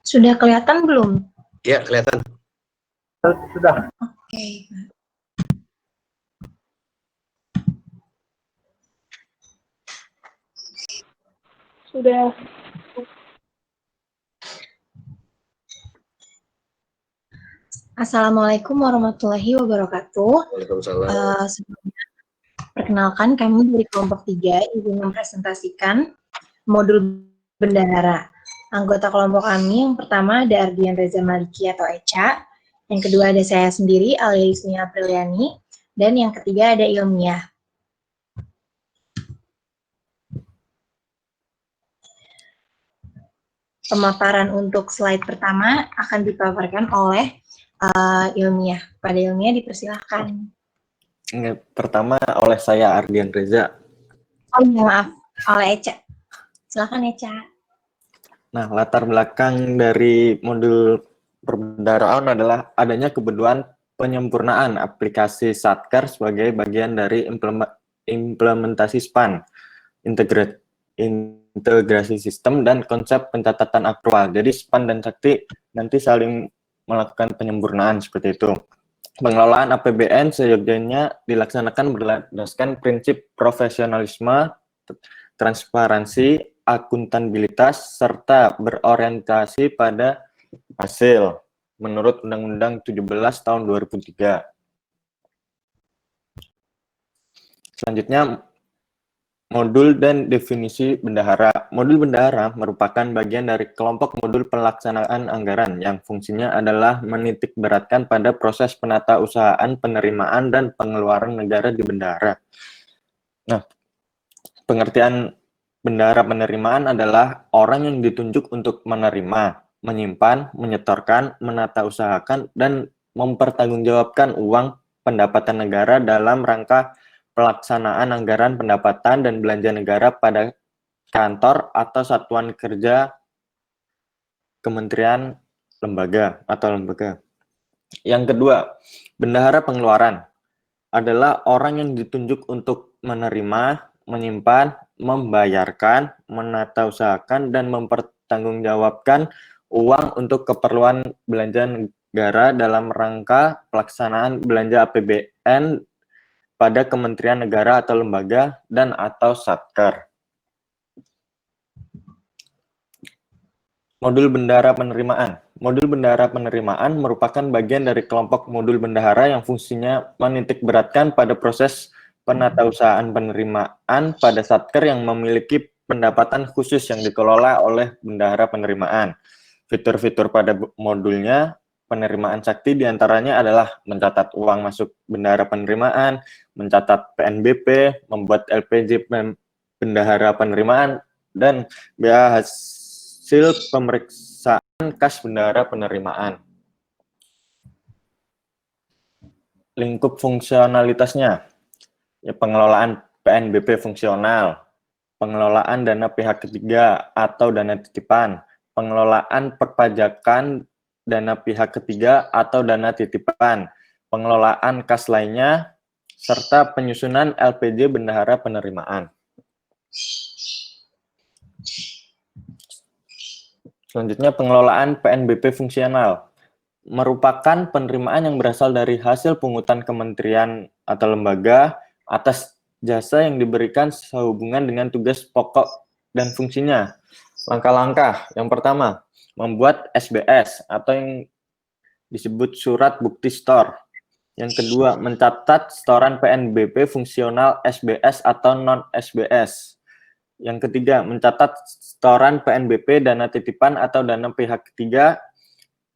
Sudah kelihatan belum? Ya, kelihatan. Sudah. Oke. Sudah. Assalamualaikum warahmatullahi wabarakatuh. Waalaikumsalam. Sebelumnya, perkenalkan kami dari kelompok 3 ingin mempresentasikan modul bendahara. Anggota kelompok kami yang pertama ada Ardian Reza Maliki atau Echa, yang kedua ada saya sendiri Alia Ismia Apriliani, dan yang ketiga ada Ilmiah. Pemaparan untuk slide pertama akan dipaparkan oleh Ilmiah. Pada Ilmiah dipersilahkan. Pertama oleh saya Ardian Reza. Oh iya, maaf, oleh Echa. Silakan Echa. Nah, latar belakang dari modul perbendaharaan adalah adanya kebutuhan penyempurnaan aplikasi Satker sebagai bagian dari implementasi SPAN, integrasi sistem dan konsep pencatatan aktual. Jadi SPAN dan Sakti nanti saling melakukan penyempurnaan seperti itu. Pengelolaan APBN seyogyanya dilaksanakan berdasarkan prinsip profesionalisme, transparansi, akuntabilitas, serta berorientasi pada hasil menurut Undang-Undang 17 tahun 2003. Selanjutnya, modul dan definisi bendahara. Modul bendahara merupakan bagian dari kelompok modul pelaksanaan anggaran yang fungsinya adalah menitik beratkan pada proses penatausahaan, penerimaan, dan pengeluaran negara di bendahara. Nah, pengertian bendahara penerimaan adalah orang yang ditunjuk untuk menerima, menyimpan, menyetorkan, menatausahakan, dan mempertanggungjawabkan uang pendapatan negara dalam rangka pelaksanaan anggaran pendapatan dan belanja negara pada kantor atau satuan kerja kementerian, lembaga, atau lembaga. Yang kedua, bendahara pengeluaran adalah orang yang ditunjuk untuk menerima, menyimpan, membayarkan, menatausahakan, dan mempertanggungjawabkan uang untuk keperluan belanja negara dalam rangka pelaksanaan belanja APBN pada kementerian negara atau lembaga dan atau Satker. Modul bendahara penerimaan. Modul bendahara penerimaan merupakan bagian dari kelompok modul bendahara yang fungsinya menitik beratkan pada proses penatausahaan penerimaan pada Satker yang memiliki pendapatan khusus yang dikelola oleh bendahara penerimaan. Fitur-fitur pada modulnya penerimaan sakti diantaranya adalah mencatat uang masuk bendahara penerimaan, mencatat PNBP, membuat LPJ bendahara penerimaan, dan hasil pemeriksaan kas bendahara penerimaan. Lingkup fungsionalitasnya, ya, pengelolaan PNBP fungsional, pengelolaan dana pihak ketiga atau dana titipan, pengelolaan perpajakan dana pihak ketiga atau dana titipan, pengelolaan kas lainnya, serta penyusunan LPJ bendahara penerimaan. Selanjutnya, pengelolaan PNBP fungsional merupakan penerimaan yang berasal dari hasil pungutan kementerian atau lembaga atas jasa yang diberikan sehubungan dengan tugas pokok dan fungsinya. Langkah-langkah, yang pertama, membuat SBS atau yang disebut surat bukti store. Yang kedua, mencatat setoran PNBP fungsional SBS atau non-SBS. Yang ketiga, mencatat setoran PNBP dana titipan atau dana pihak ketiga.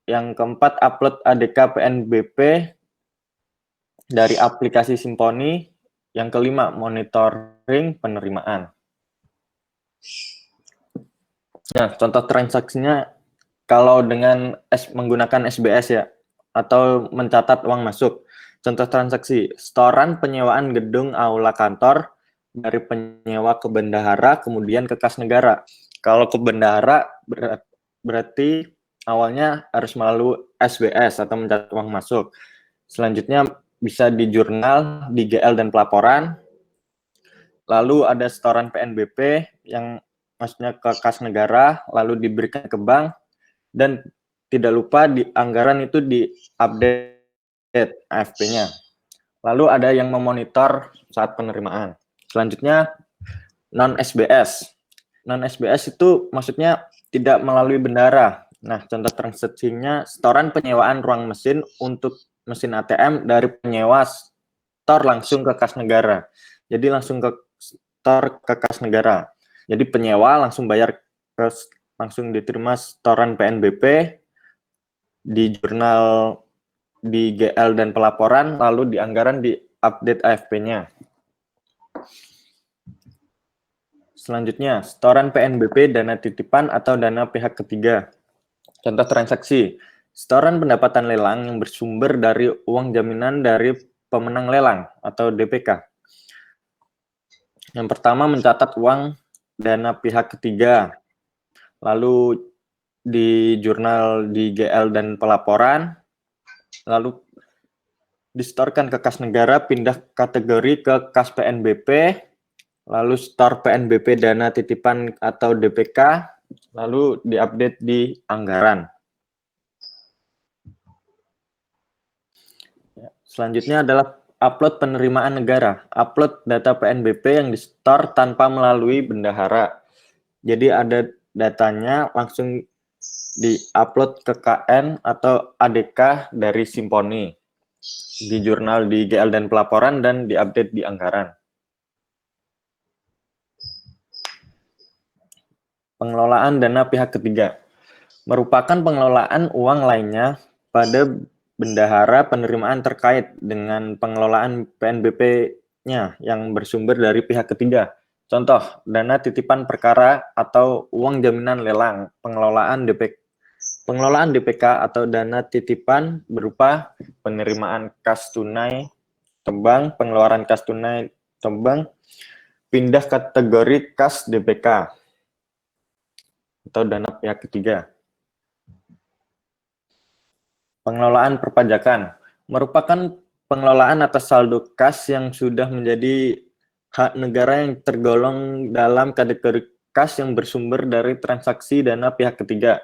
Yang keempat, upload ADK PNBP dari aplikasi Simponi. Yang kelima, monitoring penerimaan. Nah, contoh transaksinya kalau dengan menggunakan SBS ya, atau mencatat uang masuk. Contoh transaksi, setoran penyewaan gedung aula kantor dari penyewa ke bendahara, kemudian ke kas negara. Kalau ke bendahara berarti awalnya harus melalui SBS atau mencatat uang masuk. Selanjutnya bisa di jurnal, di GL dan pelaporan. Lalu ada setoran PNBP yang maksudnya ke kas negara, lalu diberikan ke bank, Dan tidak lupa di anggaran itu di-update AFP-nya. Lalu ada yang memonitor saat penerimaan. Selanjutnya, non-SBS. Non-SBS itu maksudnya tidak melalui bendahara. Nah, contoh transaksinya setoran penyewaan ruang mesin untuk mesin ATM dari penyewa store langsung ke kas negara. Jadi langsung ke store ke kas negara. Jadi penyewa langsung bayar langsung diterima setoran PNBP di jurnal di GL dan pelaporan, lalu di anggaran di update AFP-nya. Selanjutnya, setoran PNBP dana titipan atau dana pihak ketiga. Contoh transaksi, setoran pendapatan lelang yang bersumber dari uang jaminan dari pemenang lelang atau DPK. Yang pertama mencatat uang dana pihak ketiga, lalu di jurnal di GL dan pelaporan, lalu disetorkan ke kas negara, pindah kategori ke kas PNBP, lalu setor PNBP dana titipan atau DPK, lalu diupdate di anggaran. Selanjutnya adalah upload penerimaan negara, upload data PNBP yang disetor tanpa melalui bendahara. Jadi ada datanya langsung di-upload ke KN atau ADK dari Simponi di jurnal di GL dan pelaporan dan diupdate di anggaran. Pengelolaan dana pihak ketiga merupakan pengelolaan uang lainnya pada bendahara penerimaan terkait dengan pengelolaan PNBP-nya yang bersumber dari pihak ketiga. Contoh, dana titipan perkara atau uang jaminan lelang, pengelolaan DPK atau dana titipan berupa penerimaan kas tunai tembang, pengeluaran kas tunai tembang, pindah kategori kas DPK atau dana pihak ketiga. Pengelolaan perpajakan merupakan pengelolaan atas saldo kas yang sudah menjadi hak negara yang tergolong dalam kategori kas yang bersumber dari transaksi dana pihak ketiga.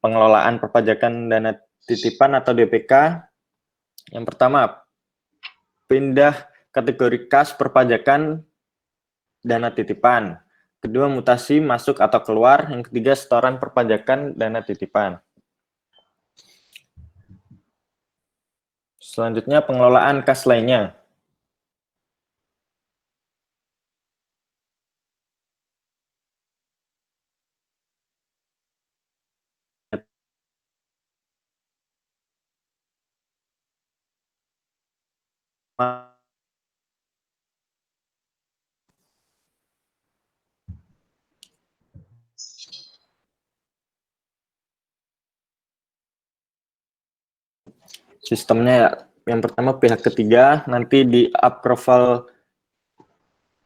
Pengelolaan perpajakan dana titipan atau DPK. Yang pertama, pindah kategori kas perpajakan dana titipan. Kedua, mutasi masuk atau keluar. Yang ketiga, setoran perpajakan dana titipan. Selanjutnya, pengelolaan kas lainnya. Sistemnya ya, yang pertama pihak ketiga, nanti di approval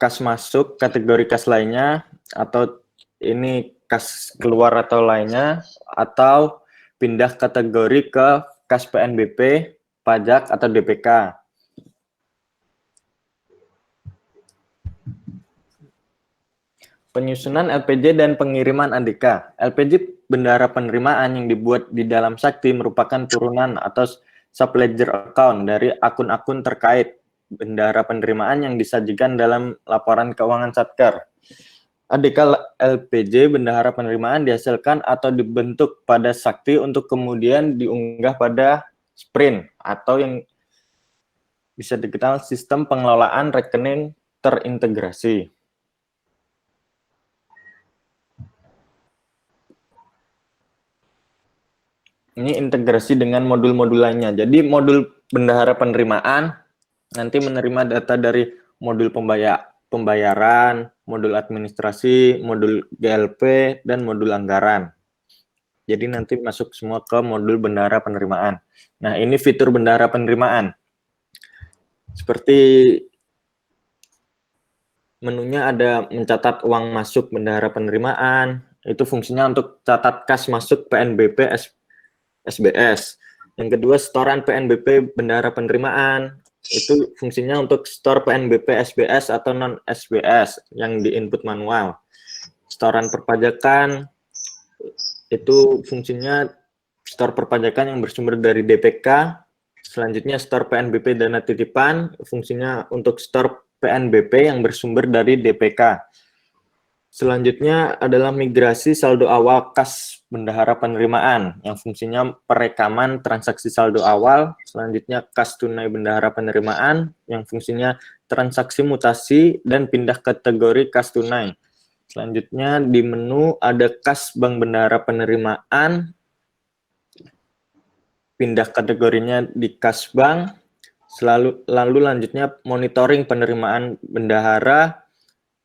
kas masuk, kategori kas lainnya, atau ini kas keluar atau lainnya, atau pindah kategori ke kas PNBP, pajak, atau DPK. Penyusunan LPJ dan pengiriman ADK. LPJ bendahara penerimaan yang dibuat di dalam Sakti merupakan turunan atau subledger account dari akun-akun terkait bendahara penerimaan yang disajikan dalam laporan keuangan Satker. ADK LPJ bendahara penerimaan dihasilkan atau dibentuk pada Sakti untuk kemudian diunggah pada Sprint atau yang bisa dikenal sistem pengelolaan rekening terintegrasi. Ini integrasi dengan modul-modul lainnya. Jadi modul bendahara penerimaan nanti menerima data dari modul pembayaran, modul administrasi, modul GLP, dan modul anggaran. Jadi nanti masuk semua ke modul bendahara penerimaan. Nah, ini fitur bendahara penerimaan. Seperti menunya ada mencatat uang masuk bendahara penerimaan, itu fungsinya untuk catat kas masuk PNBP SBS. Yang kedua, setoran PNBP bendahara penerimaan, itu fungsinya untuk store PNBP SBS atau non-SBS yang di input manual. Setoran perpajakan, Itu fungsinya store perpajakan yang bersumber dari DPK. Selanjutnya store PNBP dana titipan, fungsinya untuk store PNBP yang bersumber dari DPK. Selanjutnya adalah migrasi saldo awal kas bendahara penerimaan yang fungsinya perekaman transaksi saldo awal. Selanjutnya kas tunai bendahara penerimaan yang fungsinya transaksi mutasi dan pindah kategori kas tunai. Selanjutnya di menu ada kas bank bendahara penerimaan, pindah kategorinya di kas bank. Lalu lanjutnya monitoring penerimaan bendahara,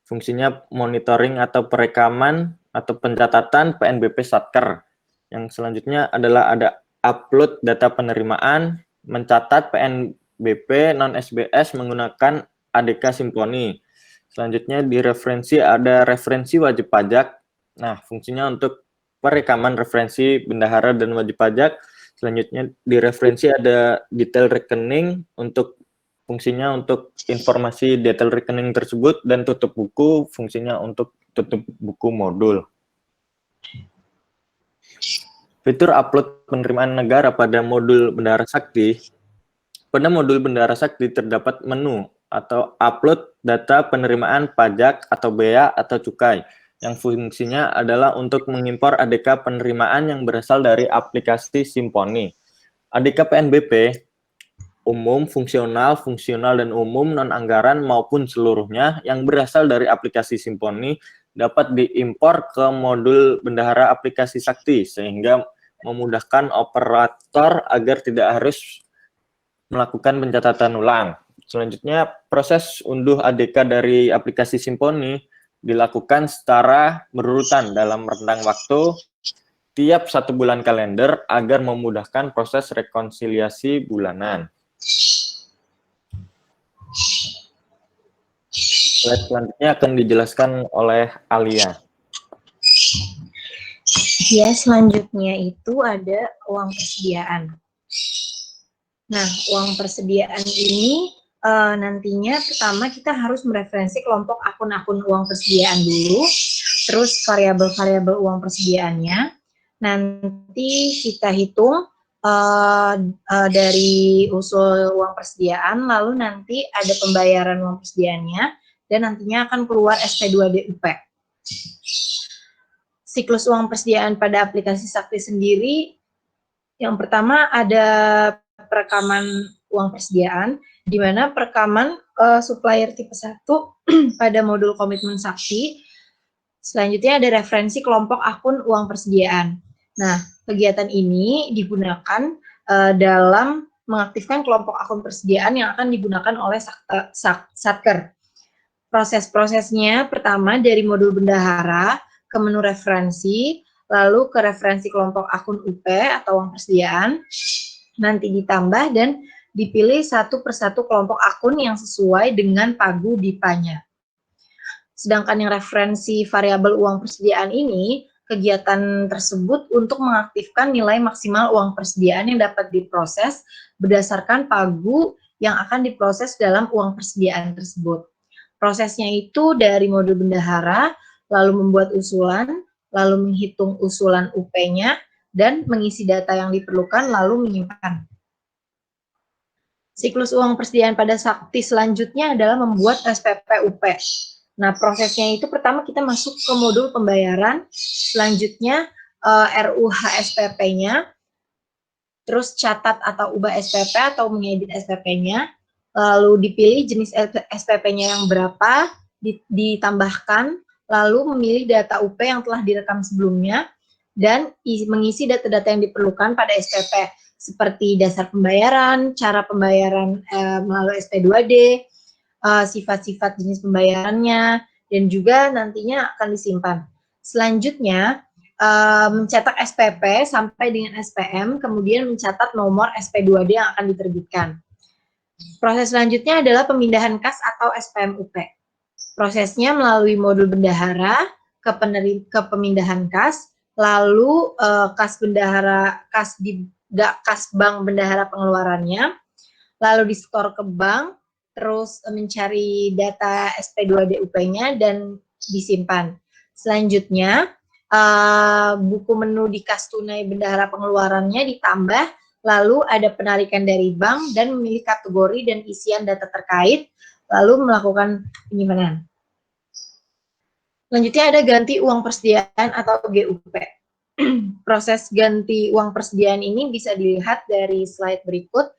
fungsinya monitoring atau perekaman atau pencatatan PNBP Satker. Yang selanjutnya adalah ada upload data penerimaan, mencatat PNBP non-SBS menggunakan ADK Simponi. Selanjutnya di referensi ada referensi wajib pajak. Nah, fungsinya untuk perekaman referensi bendahara dan wajib pajak. Selanjutnya di referensi ada detail rekening untuk fungsinya untuk informasi detail rekening tersebut, dan tutup buku fungsinya untuk tutup buku modul. Fitur upload penerimaan negara pada modul Bendahara Sakti. Pada modul Bendahara Sakti terdapat menu atau upload data penerimaan pajak atau bea atau cukai yang fungsinya adalah untuk mengimpor ADK penerimaan yang berasal dari aplikasi Simponi. ADK PNBP umum, fungsional, dan umum, non-anggaran maupun seluruhnya yang berasal dari aplikasi Simponi dapat diimpor ke modul bendahara aplikasi Sakti sehingga memudahkan operator agar tidak harus melakukan pencatatan ulang. Selanjutnya, proses unduh ADK dari aplikasi Simponi dilakukan secara berurutan dalam rentang waktu tiap 1 bulan kalender agar memudahkan proses rekonsiliasi bulanan. Slide selanjutnya akan dijelaskan oleh Alia. Ya, selanjutnya itu ada uang persediaan. Nah, uang persediaan ini nantinya pertama kita harus mereferensi kelompok akun-akun uang persediaan dulu, terus variabel-variabel uang persediaannya. Nanti kita hitung dari usul uang persediaan, lalu nanti ada pembayaran uang persediaannya, dan nantinya akan keluar SP2D-UP. Siklus uang persediaan pada aplikasi Sakti sendiri, yang pertama ada perekaman uang persediaan, di mana perekaman supplier tipe 1 pada modul komitmen Sakti. Selanjutnya ada referensi kelompok akun uang persediaan. Nah, kegiatan ini digunakan dalam mengaktifkan kelompok akun persediaan yang akan digunakan oleh Satker. Proses-prosesnya pertama dari modul bendahara ke menu referensi, lalu ke referensi kelompok akun UP atau uang persediaan, nanti ditambah dan dipilih satu persatu kelompok akun yang sesuai dengan pagu DIPA-nya. Sedangkan yang referensi variabel uang persediaan ini, kegiatan tersebut untuk mengaktifkan nilai maksimal uang persediaan yang dapat diproses berdasarkan pagu yang akan diproses dalam uang persediaan tersebut. Prosesnya itu dari modul bendahara, lalu membuat usulan, lalu menghitung usulan UP-nya, dan mengisi data yang diperlukan, lalu menyimpan. Siklus uang persediaan pada Sakti selanjutnya adalah membuat SPP UP. Nah, prosesnya itu pertama kita masuk ke modul pembayaran, selanjutnya RUH SPP-nya, terus catat atau ubah SPP atau mengedit SPP-nya, lalu dipilih jenis SPP-nya yang berapa, ditambahkan, lalu memilih data UP yang telah direkam sebelumnya, dan mengisi data-data yang diperlukan pada SPP, seperti dasar pembayaran, cara pembayaran melalui SP2D, sifat-sifat jenis pembayarannya, dan juga nantinya akan disimpan. Selanjutnya, mencetak SPP sampai dengan SPM, kemudian mencatat nomor SP2D yang akan diterbitkan. Proses selanjutnya adalah pemindahan kas atau SPM UP. Prosesnya melalui modul bendahara ke pemindahan kas, lalu kas bendahara, kas bank bendahara pengeluarannya, lalu di-store ke bank, terus mencari data SP2D UP-nya dan disimpan. Selanjutnya buku menu di kas tunai bendahara pengeluarannya ditambah, lalu ada penarikan dari bank dan memilih kategori dan isian data terkait, lalu melakukan penyimpanan. Selanjutnya ada ganti uang persediaan atau GUP. Proses ganti uang persediaan ini bisa dilihat dari slide berikut.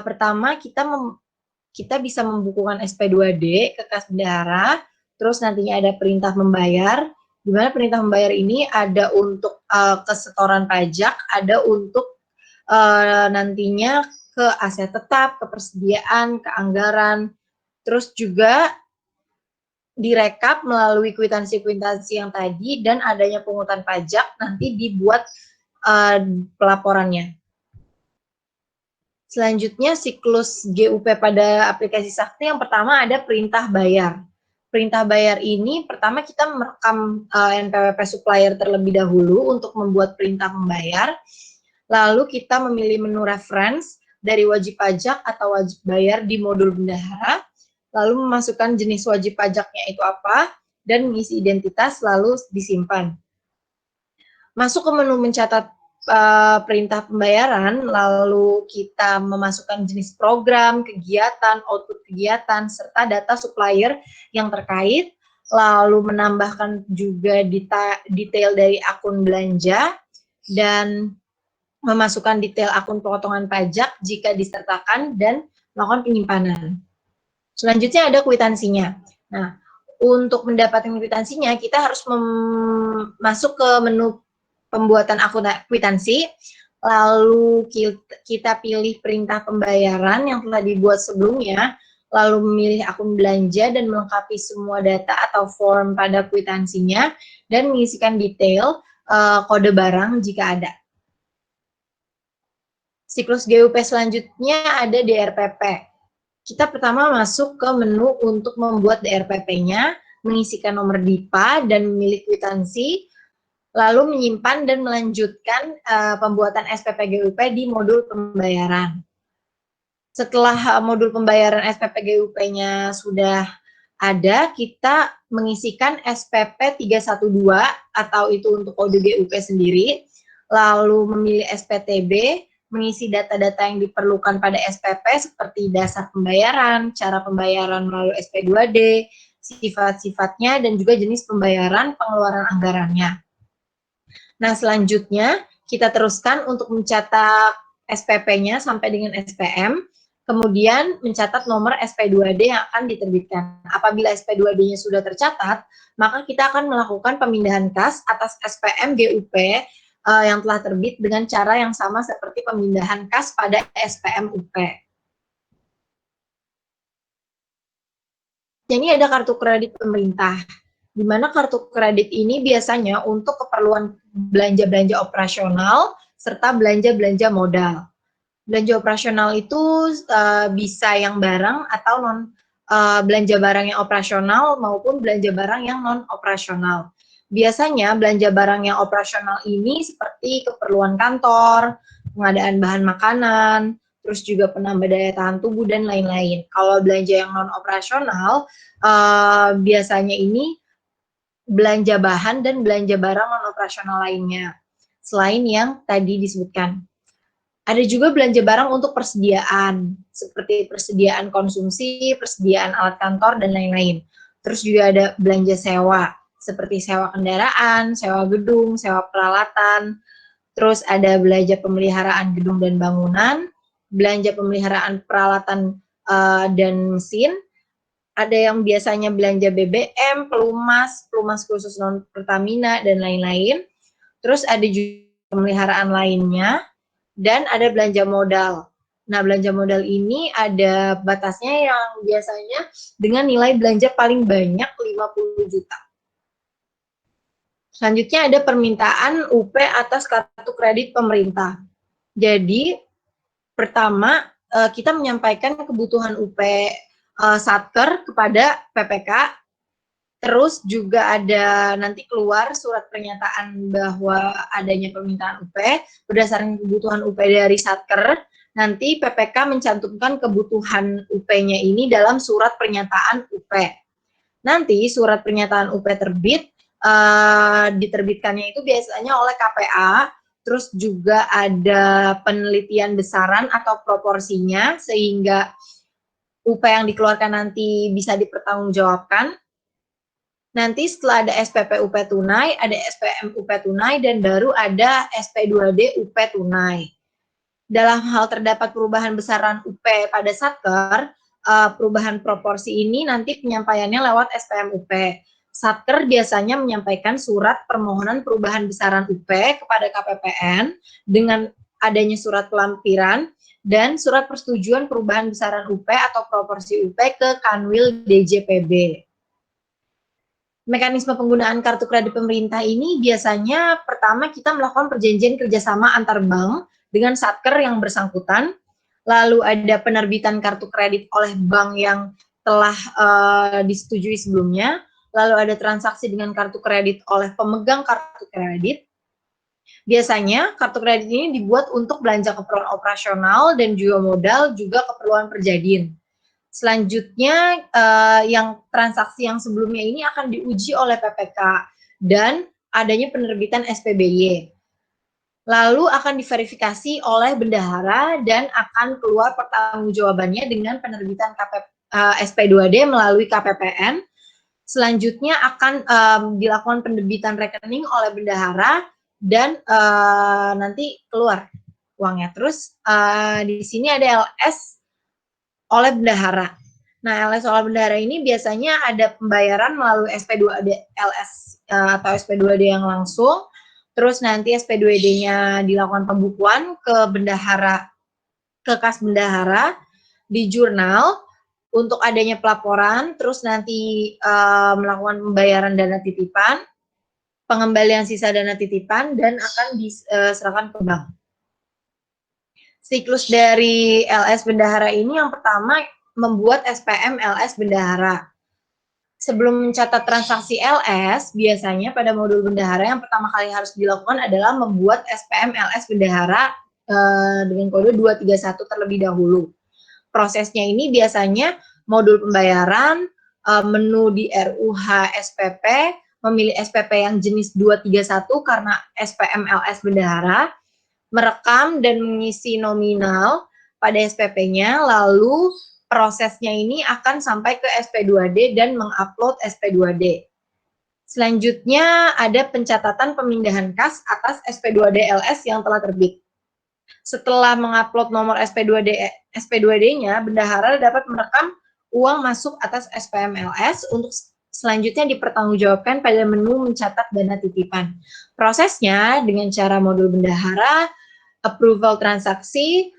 Pertama, kita bisa membukukan SP2D ke kas bendahara, terus nantinya ada perintah membayar, di mana perintah membayar ini ada untuk kesetoran pajak, ada untuk nantinya ke aset tetap, ke persediaan, ke anggaran, terus juga direkap melalui kwitansi-kwitansi yang tadi dan adanya pungutan pajak nanti dibuat pelaporannya. Selanjutnya siklus GUP pada aplikasi Sakti yang pertama ada perintah bayar. Perintah bayar ini pertama kita merekam NPWP supplier terlebih dahulu untuk membuat perintah membayar. Lalu kita memilih menu reference dari wajib pajak atau wajib bayar di modul bendahara. Lalu memasukkan jenis wajib pajaknya itu apa, dan mengisi identitas, lalu disimpan. Masuk ke menu mencatat perintah pembayaran, lalu kita memasukkan jenis program, kegiatan, output kegiatan, serta data supplier yang terkait, lalu menambahkan juga detail dari akun belanja, dan memasukkan detail akun pemotongan pajak jika disertakan, dan melakukan penyimpanan. Selanjutnya ada kwitansinya. Nah, untuk mendapatkan kwitansinya, kita harus masuk ke menu pembuatan akun kwitansi, lalu kita pilih perintah pembayaran yang telah dibuat sebelumnya, lalu memilih akun belanja dan melengkapi semua data atau form pada kwitansinya, dan mengisikan detail kode barang jika ada. Siklus GUP selanjutnya ada DRPP. Kita pertama masuk ke menu untuk membuat DRPP-nya, mengisikan nomor DIPA dan memilih kwitansi, lalu menyimpan dan melanjutkan pembuatan SPP GUP di modul pembayaran. Setelah modul pembayaran SPP GUP-nya sudah ada, kita mengisikan SPP 312 atau itu untuk kode GUP sendiri, lalu memilih SPTB, mengisi data-data yang diperlukan pada SPP seperti dasar pembayaran, cara pembayaran melalui SP2D, sifat-sifatnya, dan juga jenis pembayaran, pengeluaran anggarannya. Nah, selanjutnya kita teruskan untuk mencatat SPP-nya sampai dengan SPM, kemudian mencatat nomor SP2D yang akan diterbitkan. Apabila SP2D-nya sudah tercatat, maka kita akan melakukan pemindahan kas atas SPM GUP yang telah terbit dengan cara yang sama seperti pemindahan kas pada SPM UP. Ini ada kartu kredit pemerintah, di mana kartu kredit ini biasanya untuk keperluan belanja-belanja operasional serta belanja-belanja modal. Belanja operasional itu bisa yang barang atau belanja barang yang operasional maupun belanja barang yang non operasional. Biasanya belanja barang yang operasional ini seperti keperluan kantor, pengadaan bahan makanan, terus juga penambah daya tahan tubuh dan lain-lain. Kalau belanja yang non operasional biasanya ini belanja bahan dan belanja barang non operasional lainnya selain yang tadi disebutkan. Ada juga belanja barang untuk persediaan, seperti persediaan konsumsi, persediaan alat kantor, dan lain-lain. Terus juga ada belanja sewa, seperti sewa kendaraan, sewa gedung, sewa peralatan. Terus ada belanja pemeliharaan gedung dan bangunan, belanja pemeliharaan peralatan dan mesin. Ada yang biasanya belanja BBM, pelumas khusus non Pertamina, dan lain-lain. Terus ada juga pemeliharaan lainnya. Dan ada belanja modal. Nah, belanja modal ini ada batasnya yang biasanya dengan nilai belanja paling banyak 50 juta. Selanjutnya ada permintaan UP atas kartu kredit pemerintah. Jadi, pertama kita menyampaikan kebutuhan UP Satker kepada PPK. Terus juga ada nanti keluar surat pernyataan bahwa adanya permintaan UP berdasarkan kebutuhan UP dari Satker. Nanti PPK mencantumkan kebutuhan UP-nya ini dalam surat pernyataan UP. Nanti surat pernyataan UP terbit, diterbitkannya itu biasanya oleh KPA, terus juga ada penelitian besaran atau proporsinya, sehingga UP yang dikeluarkan nanti bisa dipertanggungjawabkan. Nanti setelah ada SPP UP tunai, ada SPM UP tunai, dan baru ada SP2D UP tunai. Dalam hal terdapat perubahan besaran UP pada Satker, perubahan proporsi ini nanti penyampaiannya lewat SPM UP. Satker biasanya menyampaikan surat permohonan perubahan besaran UP kepada KPPN dengan adanya surat pelampiran dan surat persetujuan perubahan besaran UP atau proporsi UP ke Kanwil DJPB. Mekanisme penggunaan kartu kredit pemerintah ini biasanya pertama kita melakukan perjanjian kerjasama antar bank dengan Satker yang bersangkutan, lalu ada penerbitan kartu kredit oleh bank yang telah disetujui sebelumnya, lalu ada transaksi dengan kartu kredit oleh pemegang kartu kredit. Biasanya kartu kredit ini dibuat untuk belanja keperluan operasional dan juga modal, juga keperluan perjadin. Selanjutnya yang transaksi yang sebelumnya ini akan diuji oleh PPK dan adanya penerbitan SPBY. Lalu akan diverifikasi oleh bendahara dan akan keluar pertanggungjawabannya dengan penerbitan SP2D melalui KPPN. Selanjutnya akan dilakukan penerbitan rekening oleh bendahara dan nanti keluar uangnya. Terus di sini ada LS oleh bendahara. Nah, LS oleh bendahara ini biasanya ada pembayaran melalui SP2D LS atau SP2D yang langsung. Terus nanti SP2D-nya dilakukan pembukuan ke bendahara, ke kas bendahara di jurnal untuk adanya pelaporan, terus nanti melakukan pembayaran dana titipan, pengembalian sisa dana titipan, dan akan diserahkan ke bank. Siklus dari LS bendahara ini yang pertama membuat SPM LS bendahara. Sebelum mencatat transaksi LS, biasanya pada modul bendahara yang pertama kali harus dilakukan adalah membuat SPM LS bendahara dengan kode 231 terlebih dahulu. Prosesnya ini biasanya modul pembayaran, menu di RUH SPP, memilih SPP yang jenis 231 karena SPM LS bendahara, merekam dan mengisi nominal pada SPP-nya, lalu prosesnya ini akan sampai ke SP2D dan mengupload SP2D. Selanjutnya ada pencatatan pemindahan kas atas SP2D LS yang telah terbit. Setelah mengupload nomor SP2D-nya, bendahara dapat merekam uang masuk atas SPM LS untuk selanjutnya dipertanggungjawabkan pada menu mencatat dana titipan. Prosesnya dengan cara modul bendahara, approval transaksi,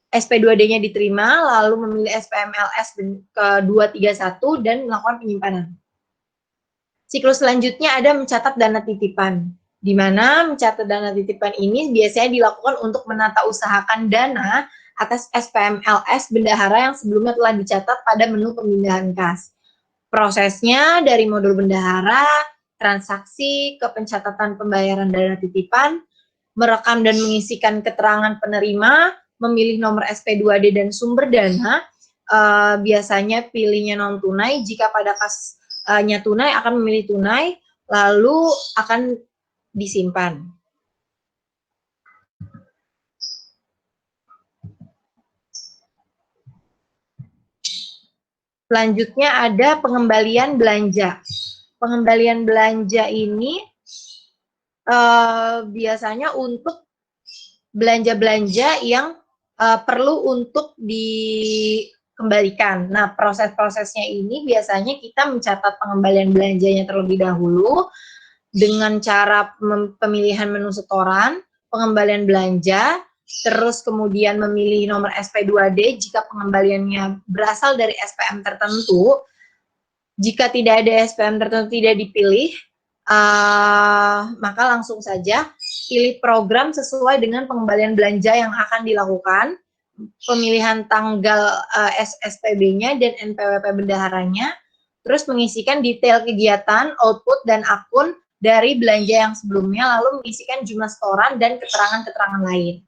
SP2D-nya diterima, lalu memilih SPM LS ke 231 dan melakukan penyimpanan. Siklus selanjutnya ada mencatat dana titipan, di mana mencatat dana titipan ini biasanya dilakukan untuk menata usahakan dana atas SPM LS bendahara yang sebelumnya telah dicatat pada menu pemindahan kas. Prosesnya dari modul bendahara, transaksi, ke pencatatan pembayaran dana titipan, merekam dan mengisikan keterangan penerima, memilih nomor SP2D dan sumber dana, biasanya pilihnya non tunai, jika pada kasnya tunai akan memilih tunai, lalu akan disimpan. Selanjutnya ada pengembalian belanja. Pengembalian belanja ini biasanya untuk belanja-belanja yang perlu untuk dikembalikan. Nah, proses-prosesnya ini biasanya kita mencatat pengembalian belanjanya terlebih dahulu dengan cara pemilihan menu setoran, pengembalian belanja, terus kemudian memilih nomor SP2D jika pengembaliannya berasal dari SPM tertentu. Jika tidak ada SPM tertentu tidak dipilih, maka langsung saja pilih program sesuai dengan pengembalian belanja yang akan dilakukan, pemilihan tanggal SSPB-nya dan NPWP bendaharanya, terus mengisikan detail kegiatan, output, dan akun dari belanja yang sebelumnya, lalu mengisikan jumlah setoran dan keterangan-keterangan lain.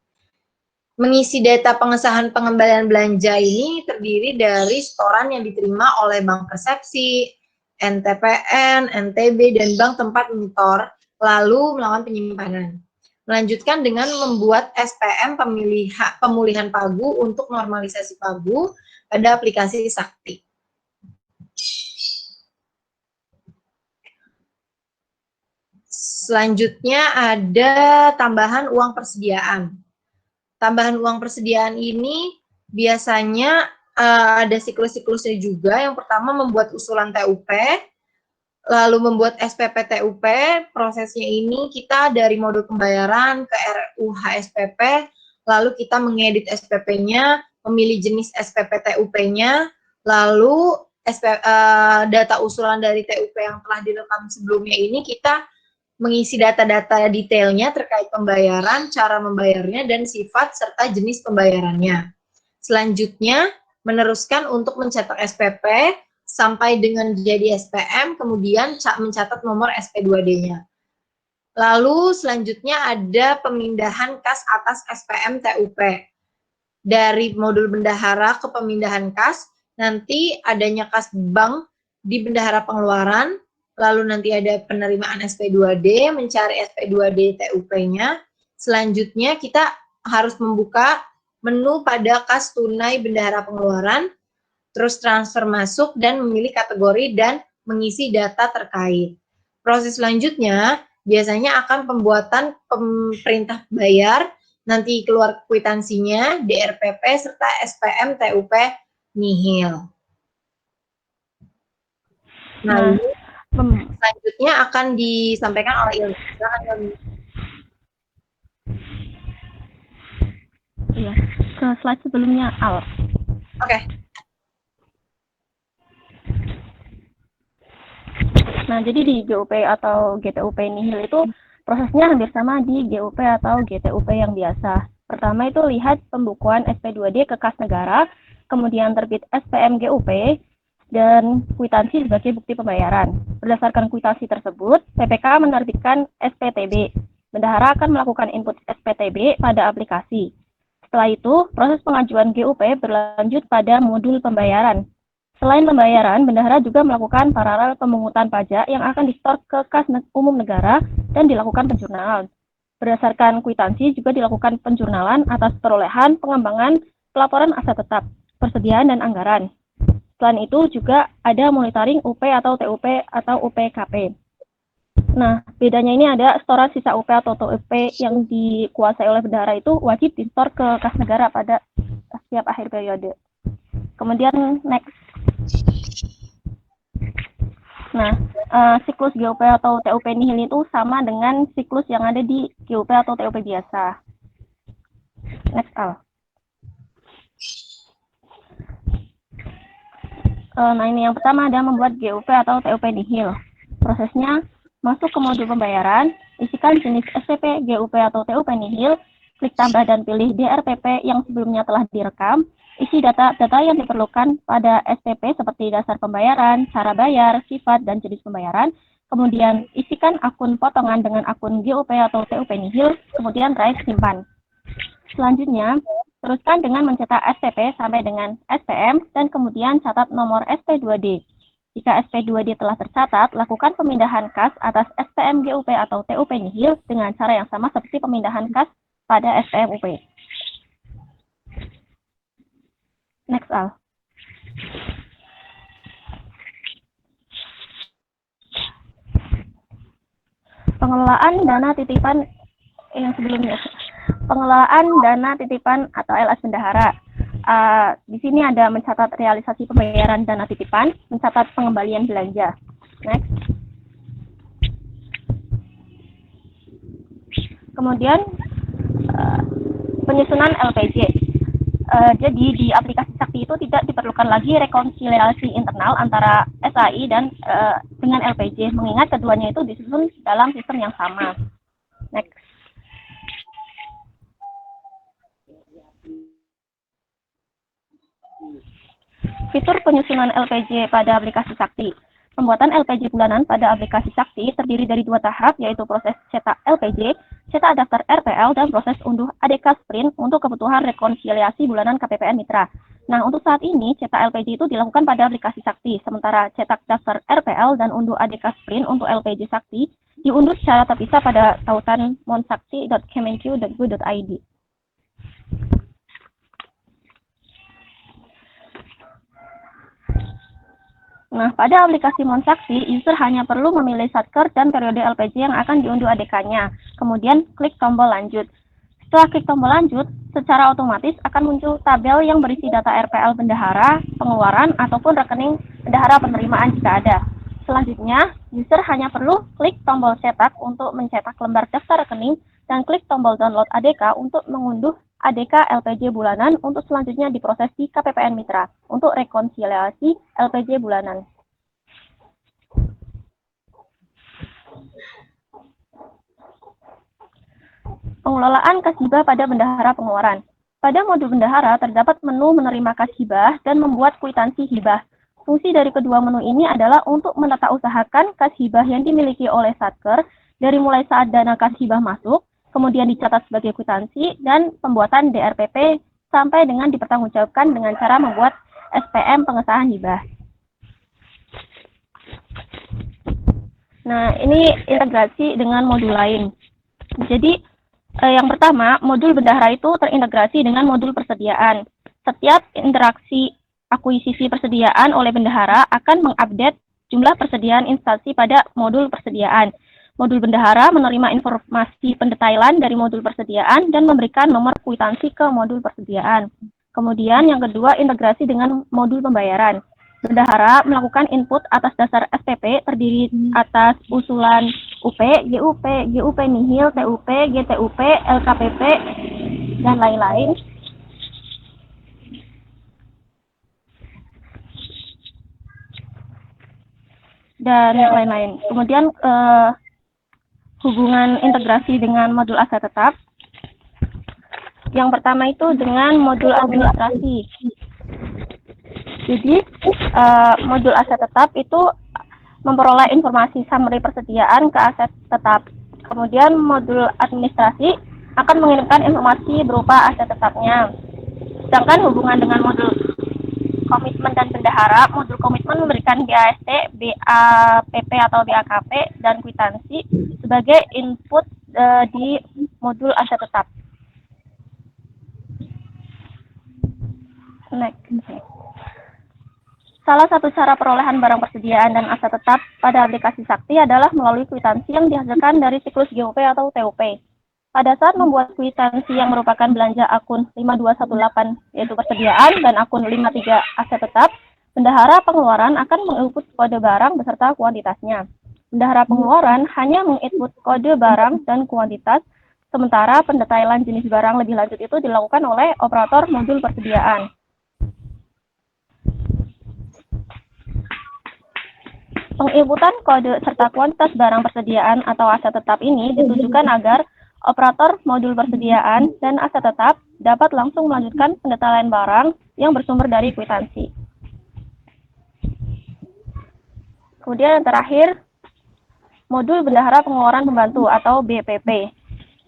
Mengisi data pengesahan pengembalian belanja ini terdiri dari setoran yang diterima oleh bank persepsi, NTPN, NTB, dan bank tempat menyetor, lalu melakukan penyimpanan. Melanjutkan dengan membuat SPM pemulihan pagu untuk normalisasi pagu pada aplikasi Sakti. Selanjutnya ada tambahan uang persediaan. Tambahan uang persediaan ini biasanya ada siklus-siklusnya juga. Yang pertama membuat usulan TUP, lalu membuat SPP TUP. Prosesnya ini kita dari modul pembayaran ke RUHSPP, lalu kita mengedit SPP-nya, memilih jenis SPP TUP-nya, lalu data usulan dari TUP yang telah direkam sebelumnya ini kita mengisi data-data detailnya terkait pembayaran, cara membayarnya, dan sifat serta jenis pembayarannya. Selanjutnya, meneruskan untuk mencetak SPP sampai dengan jadi SPM, kemudian mencatat nomor SP2D-nya. Lalu selanjutnya ada pemindahan kas atas SPM TUP. Dari modul bendahara ke pemindahan kas, nanti adanya kas bank di bendahara pengeluaran, lalu nanti ada penerimaan SP2D, mencari SP2D TUP-nya. Selanjutnya kita harus membuka menu pada kas tunai bendahara pengeluaran, terus transfer masuk dan memilih kategori dan mengisi data terkait. Proses selanjutnya biasanya akan pembuatan perintah bayar, nanti keluar kwitansinya, DRPP, serta SPM TUP nihil. Nah, selanjutnya akan disampaikan oleh Ilmi. Iya, ke slide sebelumnya, Al. Oke. Nah, jadi di GUP atau GTUP nihil itu prosesnya hampir sama di GUP atau GTUP yang biasa. Pertama itu lihat pembukuan SP2D ke kas negara, kemudian terbit SPM GUP, dan kwitansi sebagai bukti pembayaran. Berdasarkan kwitansi tersebut, PPK menerbitkan SPTB. Bendahara akan melakukan input SPTB pada aplikasi. Setelah itu, proses pengajuan GUP berlanjut pada modul pembayaran. Selain pembayaran, bendahara juga melakukan paralel pemungutan pajak yang akan disetor ke kas umum negara dan dilakukan penjurnalan. Berdasarkan kwitansi juga dilakukan penjurnalan atas perolehan, pengembangan, pelaporan aset tetap, persediaan, dan anggaran. Selain itu juga ada monitoring UP atau TUP atau UPKP. Nah, bedanya ini ada setoran sisa UP atau TUP yang dikuasai oleh bendahara itu wajib disetor ke kas negara pada setiap akhir periode. Kemudian next. Nah, siklus GUP atau TUP nihil itu sama dengan siklus yang ada di GUP atau TUP biasa. Next, Al. Nah, ini yang pertama ada membuat GUP atau TUP nihil. Prosesnya, masuk ke modul pembayaran, isikan jenis SPP, GUP atau TUP nihil, klik tambah dan pilih DRPP yang sebelumnya telah direkam, isi data-data yang diperlukan pada SPP seperti dasar pembayaran, cara bayar, sifat, dan jenis pembayaran, kemudian isikan akun potongan dengan akun GUP atau TUP nihil, kemudian raih simpan. Selanjutnya, teruskan dengan mencetak SPP sampai dengan SPM, dan kemudian catat nomor SP2D. Jika SP2D telah tercatat, lakukan pemindahan kas atas SPM GUP atau TUP nihil dengan cara yang sama seperti pemindahan kas pada SPM UP. Next, Al. Pengelolaan dana titipan yang sebelumnya. Pengelolaan dana titipan atau LS bendahara. Di sini ada mencatat realisasi pembayaran dana titipan, mencatat pengembalian belanja. Next. Kemudian penyusunan LPJ. Jadi di aplikasi Sakti itu tidak diperlukan lagi rekonsiliasi internal antara SAI dan dengan LPJ, mengingat keduanya itu disusun dalam sistem yang sama. Next. Fitur penyusunan LPJ pada aplikasi Sakti. Pembuatan LPJ bulanan pada aplikasi Sakti terdiri dari 2 tahap, yaitu proses cetak LPJ, cetak daftar RPL, dan proses unduh ADK Sprint untuk kebutuhan rekonsiliasi bulanan KPPN Mitra. Nah, untuk saat ini, cetak LPJ itu dilakukan pada aplikasi Sakti, sementara cetak daftar RPL dan unduh ADK Sprint untuk LPJ Sakti diunduh secara terpisah pada tautan monsakti.kemenq.go.id. Nah, pada aplikasi Monsakti, user hanya perlu memilih satker dan periode LPJ yang akan diunduh ADK-nya, kemudian klik tombol lanjut. Setelah klik tombol lanjut, secara otomatis akan muncul tabel yang berisi data RPL bendahara, pengeluaran, ataupun rekening bendahara penerimaan jika ada. Selanjutnya, user hanya perlu klik tombol cetak untuk mencetak lembar daftar rekening dan klik tombol download ADK untuk mengunduh ADK LPJ bulanan untuk selanjutnya diproses di KPPN Mitra untuk rekonsiliasi LPJ bulanan. Pengelolaan kas hibah pada bendahara pengeluaran. Pada modul bendahara terdapat menu menerima kas hibah dan membuat kwitansi hibah. Fungsi dari kedua menu ini adalah untuk menatausahakan kas hibah yang dimiliki oleh satker dari mulai saat dana kas hibah masuk, kemudian dicatat sebagai kwitansi, dan pembuatan DRPP sampai dengan dipertanggungjawabkan dengan cara membuat SPM pengesahan hibah. Nah, ini integrasi dengan modul lain. Jadi, yang pertama, modul bendahara itu terintegrasi dengan modul persediaan. Setiap interaksi akuisisi persediaan oleh bendahara akan mengupdate jumlah persediaan instansi pada modul persediaan. Modul bendahara menerima informasi pendetailan dari modul persediaan dan memberikan nomor kwitansi ke modul persediaan. Kemudian yang kedua, integrasi dengan modul pembayaran. Bendahara melakukan input atas dasar SPP terdiri atas usulan UP, GUP nihil, TUP, GTUP, LKPP, dan lain-lain. Kemudian hubungan integrasi dengan modul aset tetap. Yang pertama itu dengan modul administrasi. Jadi, modul aset tetap itu memperoleh informasi summary persediaan ke aset tetap. Kemudian modul administrasi akan mengirimkan informasi berupa aset tetapnya. Sedangkan hubungan dengan modul komitmen dan bendahara, modul komitmen memberikan BAST, BAPP atau BAKP, dan kwitansi sebagai input di modul aset tetap. Next. Salah satu cara perolehan barang persediaan dan aset tetap pada aplikasi Sakti adalah melalui kwitansi yang dihasilkan dari siklus GUP atau TUP. Pada saat membuat kwitansi yang merupakan belanja akun 5218 yaitu persediaan dan akun 53 aset tetap, bendahara pengeluaran akan menginput kode barang beserta kuantitasnya. Bendahara pengeluaran hanya menginput kode barang dan kuantitas, sementara pendetailan jenis barang lebih lanjut itu dilakukan oleh operator modul persediaan. Penginputan kode serta kuantitas barang persediaan atau aset tetap ini ditujukan agar operator modul persediaan dan aset tetap dapat langsung melanjutkan pendetailan barang yang bersumber dari kwitansi. Kemudian yang terakhir, modul bendahara pengeluaran pembantu atau BPP.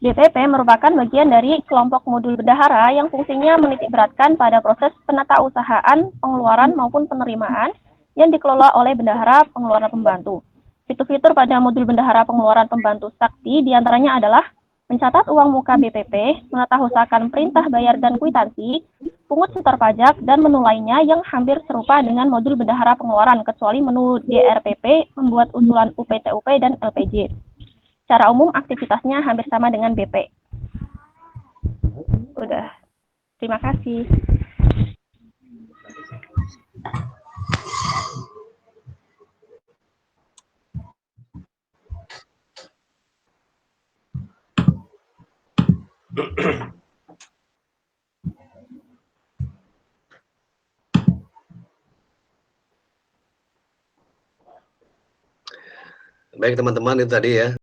BPP merupakan bagian dari kelompok modul bendahara yang fungsinya menitikberatkan pada proses penatausahaan pengeluaran maupun penerimaan yang dikelola oleh bendahara pengeluaran pembantu. Fitur-fitur pada modul bendahara pengeluaran pembantu Sakti diantaranya adalah mencatat uang muka BPP, menatausahakan perintah bayar dan kwitansi, pungut setor pajak, dan menu lainnya yang hampir serupa dengan modul bendahara pengeluaran, kecuali menu DRPP, membuat usulan UPTUP dan LPJ. Secara umum, aktivitasnya hampir sama dengan BP. Udah. Terima kasih. Baik teman-teman, itu tadi ya